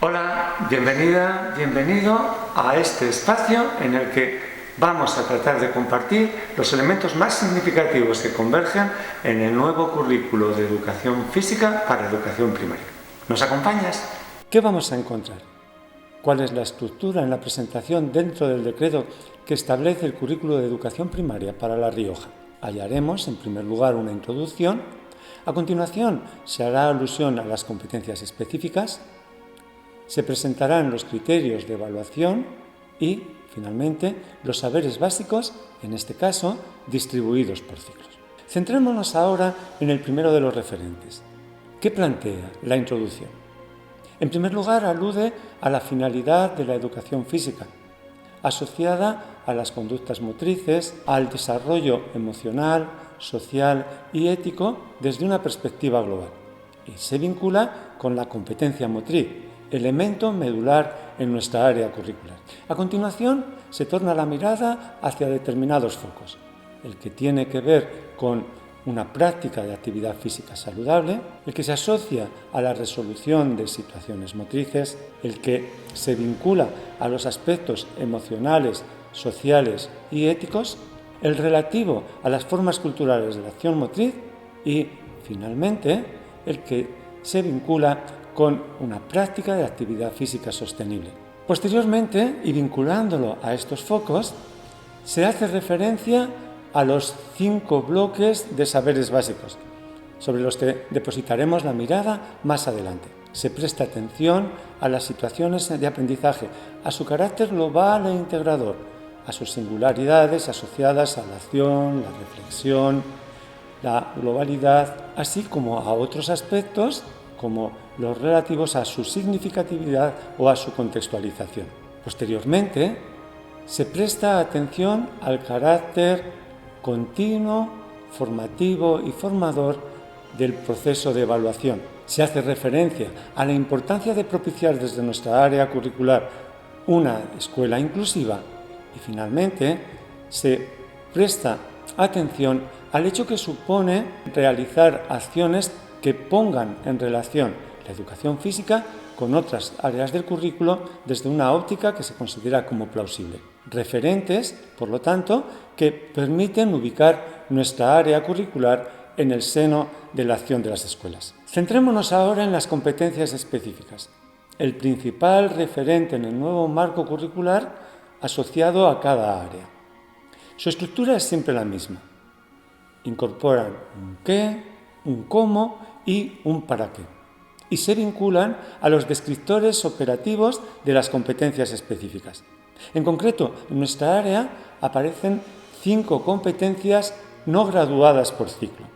Hola, bienvenida, bienvenido a este espacio en el que vamos a tratar de compartir los elementos más significativos que convergen en el nuevo currículo de educación física para educación primaria. ¿Nos acompañas? ¿Qué vamos a encontrar? ¿Cuál es la estructura en la presentación dentro del decreto que establece el currículo de educación primaria para La Rioja? Hallaremos, en primer lugar, una introducción. A continuación, se hará alusión a las competencias específicas. Se presentarán los criterios de evaluación y, finalmente, los saberes básicos, en este caso, distribuidos por ciclos. Centrémonos ahora en el primero de los referentes. ¿Qué plantea la introducción? En primer lugar, alude a la finalidad de la educación física, asociada a las conductas motrices, al desarrollo emocional, social y ético desde una perspectiva global, y se vincula con la competencia motriz, elemento medular en nuestra área curricular. A continuación, se torna la mirada hacia determinados focos, el que tiene que ver con una práctica de actividad física saludable, el que se asocia a la resolución de situaciones motrices, el que se vincula a los aspectos emocionales, sociales y éticos, el relativo a las formas culturales de la acción motriz y, finalmente, el que se vincula con una práctica de actividad física sostenible. Posteriormente, y vinculándolo a estos focos, se hace referencia a los 5 bloques de saberes básicos, sobre los que depositaremos la mirada más adelante. Se presta atención a las situaciones de aprendizaje, a su carácter global e integrador, a sus singularidades asociadas a la acción, la reflexión, la globalidad, así como a otros aspectos como los relativos a su significatividad o a su contextualización. Posteriormente, se presta atención al carácter continuo, formativo y formador del proceso de evaluación. Se hace referencia a la importancia de propiciar desde nuestra área curricular una escuela inclusiva y, finalmente, se presta atención al hecho que supone realizar acciones que pongan en relación la educación física con otras áreas del currículo desde una óptica que se considera como plausible. Referentes, por lo tanto, que permiten ubicar nuestra área curricular en el seno de la acción de las escuelas. Centrémonos ahora en las competencias específicas, el principal referente en el nuevo marco curricular asociado a cada área. Su estructura es siempre la misma. Incorporan un qué, un cómo y un para qué, y se vinculan a los descriptores operativos de las competencias específicas. En concreto, en nuestra área aparecen 5 competencias no graduadas por ciclo.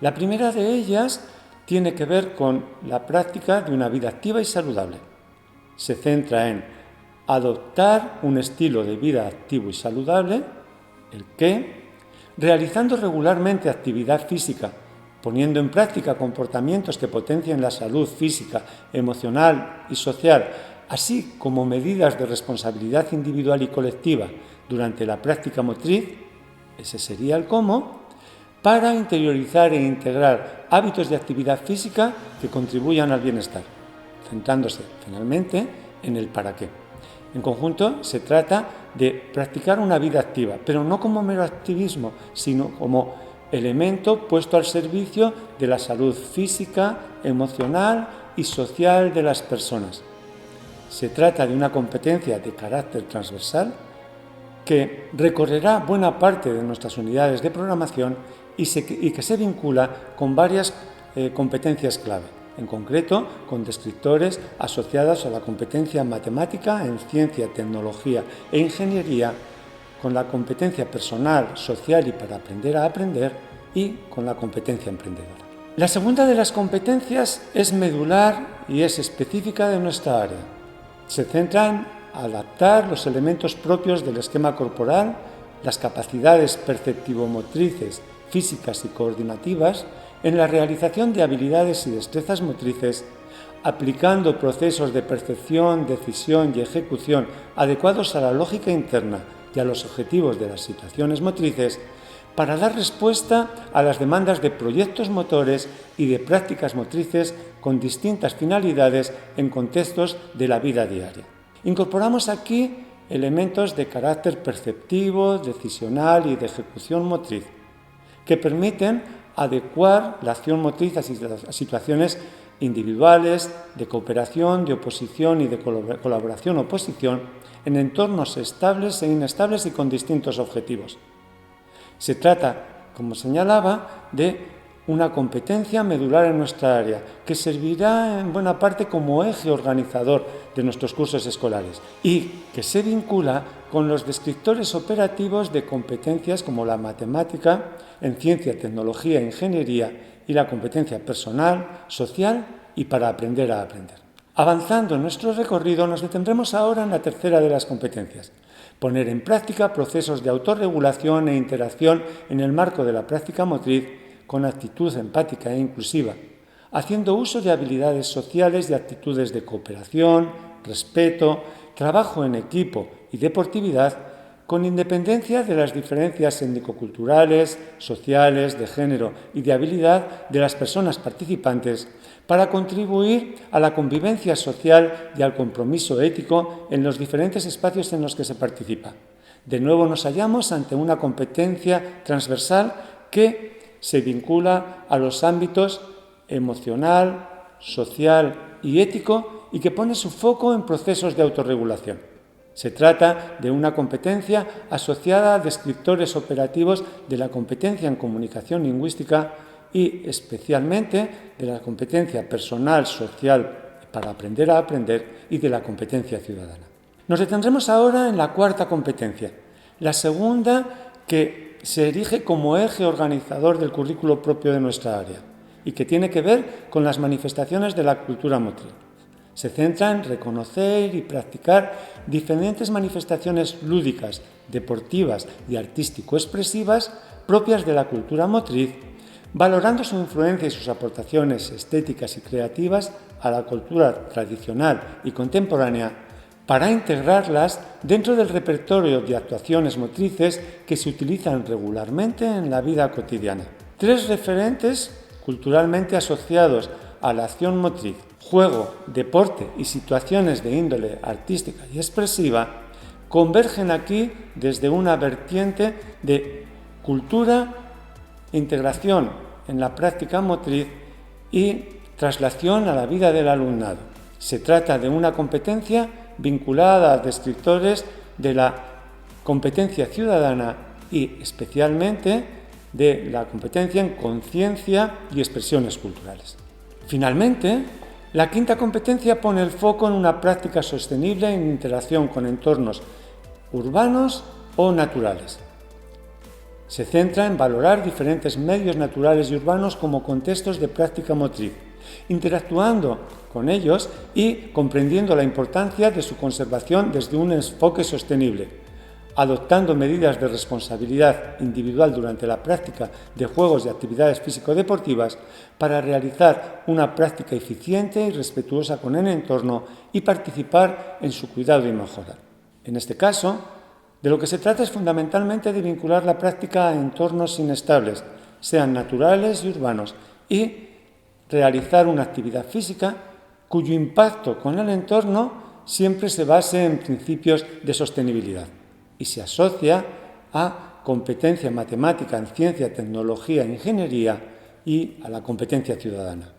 La primera de ellas tiene que ver con la práctica de una vida activa y saludable. Se centra en adoptar un estilo de vida activo y saludable, el qué, realizando regularmente actividad física, poniendo en práctica comportamientos que potencien la salud física, emocional y social, así como medidas de responsabilidad individual y colectiva durante la práctica motriz, ese sería el cómo, para interiorizar e integrar hábitos de actividad física que contribuyan al bienestar, centrándose finalmente en el para qué. En conjunto, se trata de practicar una vida activa, pero no como mero activismo, sino como elemento puesto al servicio de la salud física, emocional y social de las personas. Se trata de una competencia de carácter transversal que recorrerá buena parte de nuestras unidades de programación y que se vincula con varias competencias clave, en concreto con descriptores asociados a la competencia matemática en ciencia, tecnología e ingeniería, con la competencia personal, social y para aprender a aprender, y con la competencia emprendedora. La segunda de las competencias es medular y es específica de nuestra área. Se centra en adaptar los elementos propios del esquema corporal, las capacidades perceptivo-motrices, físicas y coordinativas, en la realización de habilidades y destrezas motrices, aplicando procesos de percepción, decisión y ejecución adecuados a la lógica interna y a los objetivos de las situaciones motrices, para dar respuesta a las demandas de proyectos motores y de prácticas motrices con distintas finalidades en contextos de la vida diaria. Incorporamos aquí elementos de carácter perceptivo, decisional y de ejecución motriz, que permiten adecuar la acción motriz a situaciones individuales, de cooperación, de oposición y de colaboración-oposición en entornos estables e inestables y con distintos objetivos. Se trata, como señalaba, de una competencia medular en nuestra área, que servirá en buena parte como eje organizador de nuestros cursos escolares y que se vincula con los descriptores operativos de competencias como la matemática, en ciencia, tecnología e ingeniería y la competencia personal, social y para aprender a aprender. Avanzando en nuestro recorrido, nos detendremos ahora en la tercera de las competencias: poner en práctica procesos de autorregulación e interacción en el marco de la práctica motriz con actitud empática e inclusiva, haciendo uso de habilidades sociales y actitudes de cooperación, respeto, trabajo en equipo y deportividad, con independencia de las diferencias étnico-culturales, sociales, de género y de habilidad de las personas participantes, para contribuir a la convivencia social y al compromiso ético en los diferentes espacios en los que se participa. De nuevo nos hallamos ante una competencia transversal que se vincula a los ámbitos emocional, social y ético y que pone su foco en procesos de autorregulación. Se trata de una competencia asociada a descriptores operativos de la competencia en comunicación lingüística y especialmente de la competencia personal, social, para aprender a aprender y de la competencia ciudadana. Nos detendremos ahora en la cuarta competencia, la segunda que se erige como eje organizador del currículo propio de nuestra área y que tiene que ver con las manifestaciones de la cultura motriz. Se centra en reconocer y practicar diferentes manifestaciones lúdicas, deportivas y artístico-expresivas propias de la cultura motriz, valorando su influencia y sus aportaciones estéticas y creativas a la cultura tradicional y contemporánea, para integrarlas dentro del repertorio de actuaciones motrices que se utilizan regularmente en la vida cotidiana. Tres referentes culturalmente asociados a la acción motriz: juego, deporte y situaciones de índole artística y expresiva, convergen aquí desde una vertiente de cultura, integración en la práctica motriz y traslación a la vida del alumnado. Se trata de una competencia vinculada a descriptores de la competencia ciudadana y especialmente de la competencia en conciencia y expresiones culturales. Finalmente, la quinta competencia pone el foco en una práctica sostenible en interacción con entornos urbanos o naturales. Se centra en valorar diferentes medios naturales y urbanos como contextos de práctica motriz, interactuando con ellos y comprendiendo la importancia de su conservación desde un enfoque sostenible, adoptando medidas de responsabilidad individual durante la práctica de juegos y actividades físico-deportivas para realizar una práctica eficiente y respetuosa con el entorno y participar en su cuidado y mejora. En este caso, de lo que se trata es fundamentalmente de vincular la práctica a entornos inestables, sean naturales y urbanos, y realizar una actividad física cuyo impacto con el entorno siempre se base en principios de sostenibilidad y se asocia a competencia matemática en ciencia, tecnología e ingeniería y a la competencia ciudadana.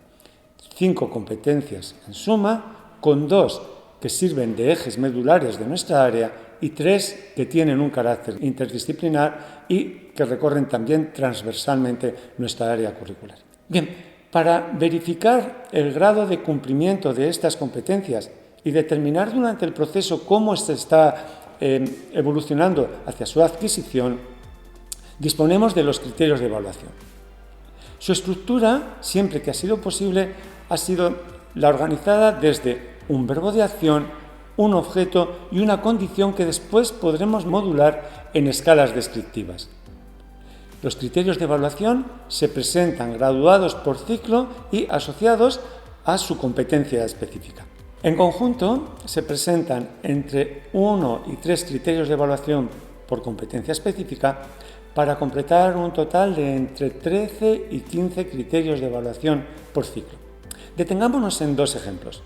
5 competencias en suma, con 2 que sirven de ejes medulares de nuestra área y 3 que tienen un carácter interdisciplinar y que recorren también transversalmente nuestra área curricular. Bien, para verificar el grado de cumplimiento de estas competencias y determinar durante el proceso cómo se está evolucionando hacia su adquisición, disponemos de los criterios de evaluación. Su estructura, siempre que ha sido posible, ha sido la organizada desde un verbo de acción, un objeto y una condición que después podremos modular en escalas descriptivas. Los criterios de evaluación se presentan graduados por ciclo y asociados a su competencia específica. En conjunto, se presentan entre 1 y 3 criterios de evaluación por competencia específica para completar un total de entre 13 y 15 criterios de evaluación por ciclo. Detengámonos en dos ejemplos.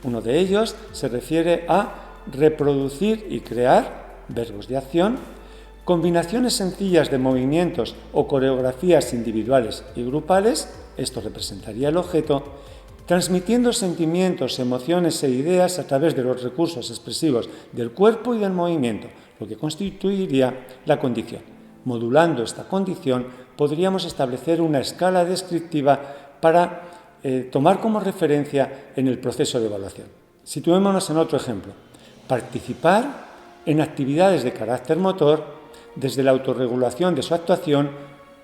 Uno de ellos se refiere a reproducir y crear verbos de acción, combinaciones sencillas de movimientos o coreografías individuales y grupales, esto representaría el objeto, transmitiendo sentimientos, emociones e ideas a través de los recursos expresivos del cuerpo y del movimiento, lo que constituiría la condición. Modulando esta condición, podríamos establecer una escala descriptiva para tomar como referencia en el proceso de evaluación. Situémonos en otro ejemplo. Participar en actividades de carácter motor desde la autorregulación de su actuación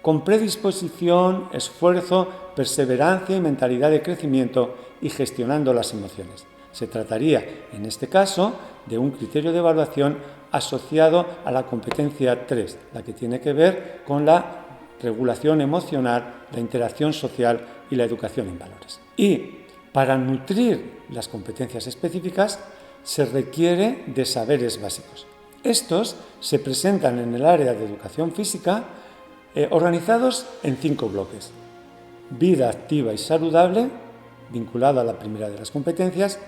con predisposición, esfuerzo, perseverancia y mentalidad de crecimiento y gestionando las emociones. Se trataría, en este caso, de un criterio de evaluación asociado a la competencia 3, la que tiene que ver con la regulación emocional, la interacción social y la educación en valores. Y para nutrir las competencias específicas se requiere de saberes básicos. Estos se presentan en el área de educación física organizados en 5 bloques. Vida activa y saludable, vinculado a la primera de las competencias,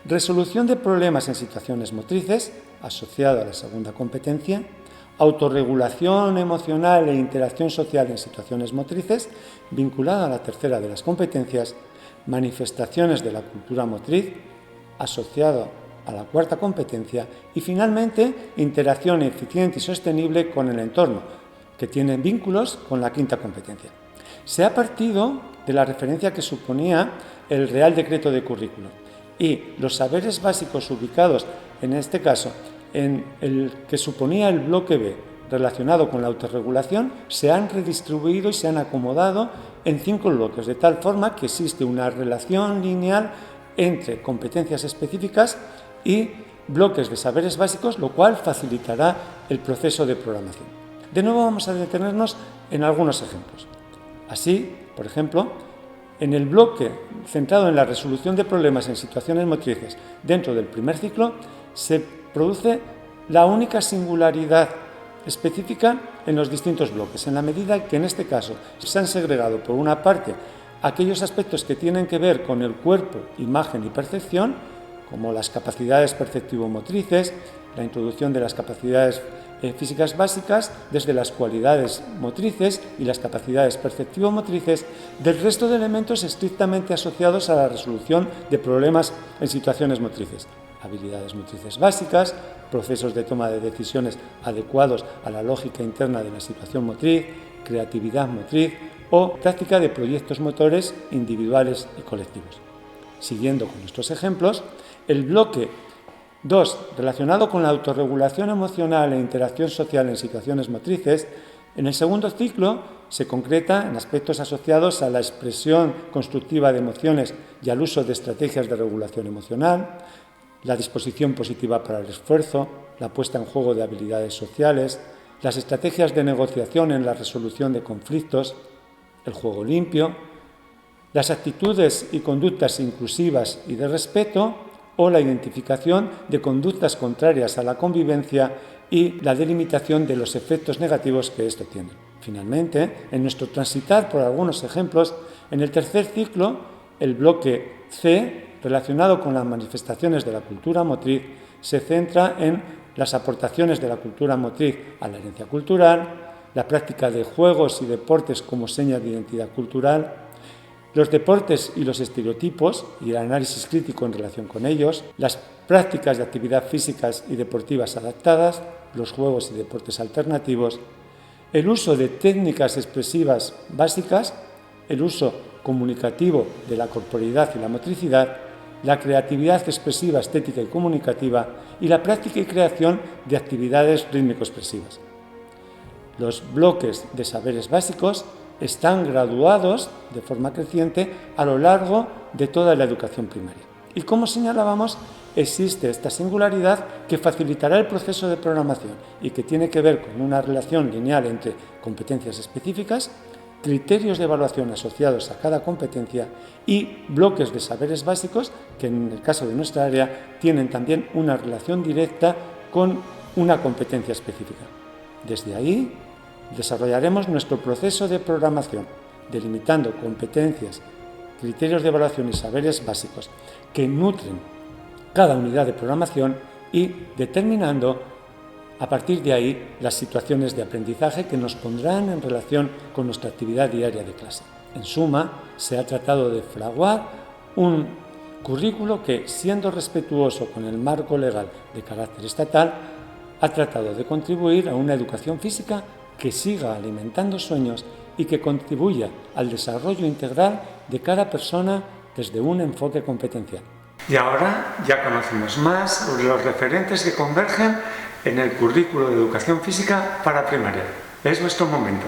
resolución de problemas en situaciones motrices, asociado a la segunda competencia, autorregulación emocional e interacción social en situaciones motrices, vinculada a la tercera de las competencias, manifestaciones de la cultura motriz, asociado a la cuarta competencia, y finalmente interacción eficiente y sostenible con el entorno, que tienen vínculos con la quinta competencia. Se ha partido de la referencia que suponía el Real Decreto de Currículo y los saberes básicos ubicados, en este caso, en el que suponía el bloque B relacionado con la autorregulación, se han redistribuido y se han acomodado en 5 bloques, de tal forma que existe una relación lineal entre competencias específicas y bloques de saberes básicos, lo cual facilitará el proceso de programación. De nuevo vamos a detenernos en algunos ejemplos. Así, por ejemplo, en el bloque centrado en la resolución de problemas en situaciones motrices dentro del primer ciclo, se produce la única singularidad específica en los distintos bloques, en la medida que en este caso se han segregado por una parte aquellos aspectos que tienen que ver con el cuerpo, imagen y percepción, como las capacidades perceptivo-motrices, la introducción de las capacidades físicas básicas desde las cualidades motrices y las capacidades perceptivo-motrices, del resto de elementos estrictamente asociados a la resolución de problemas en situaciones motrices. Habilidades motrices básicas, procesos de toma de decisiones adecuados a la lógica interna de la situación motriz, creatividad motriz o práctica de proyectos motores individuales y colectivos. Siguiendo con nuestros ejemplos, el bloque 2, relacionado con la autorregulación emocional e interacción social en situaciones motrices, en el segundo ciclo se concreta en aspectos asociados a la expresión constructiva de emociones y al uso de estrategias de regulación emocional, la disposición positiva para el esfuerzo, la puesta en juego de habilidades sociales, las estrategias de negociación en la resolución de conflictos, el juego limpio, las actitudes y conductas inclusivas y de respeto, o la identificación de conductas contrarias a la convivencia y la delimitación de los efectos negativos que esto tiene. Finalmente, en nuestro transitar por algunos ejemplos, en el tercer ciclo, el bloque C, relacionado con las manifestaciones de la cultura motriz, se centra en las aportaciones de la cultura motriz a la herencia cultural, la práctica de juegos y deportes como seña de identidad cultural, los deportes y los estereotipos y el análisis crítico en relación con ellos, las prácticas de actividad físicas y deportivas adaptadas, los juegos y deportes alternativos, el uso de técnicas expresivas básicas, el uso comunicativo de la corporeidad y la motricidad, la creatividad expresiva, estética y comunicativa y la práctica y creación de actividades rítmico-expresivas. Los bloques de saberes básicos están graduados de forma creciente a lo largo de toda la educación primaria. Y como señalábamos, existe esta singularidad que facilitará el proceso de programación y que tiene que ver con una relación lineal entre competencias específicas, criterios de evaluación asociados a cada competencia y bloques de saberes básicos que en el caso de nuestra área tienen también una relación directa con una competencia específica. Desde ahí desarrollaremos nuestro proceso de programación, delimitando competencias, criterios de evaluación y saberes básicos que nutren cada unidad de programación y determinando a partir de ahí las situaciones de aprendizaje que nos pondrán en relación con nuestra actividad diaria de clase. En suma, se ha tratado de fraguar un currículo que, siendo respetuoso con el marco legal de carácter estatal, ha tratado de contribuir a una educación física que siga alimentando sueños y que contribuya al desarrollo integral de cada persona desde un enfoque competencial. Y ahora ya conocemos más sobre los referentes que convergen en el currículo de educación física para primaria. Es nuestro momento.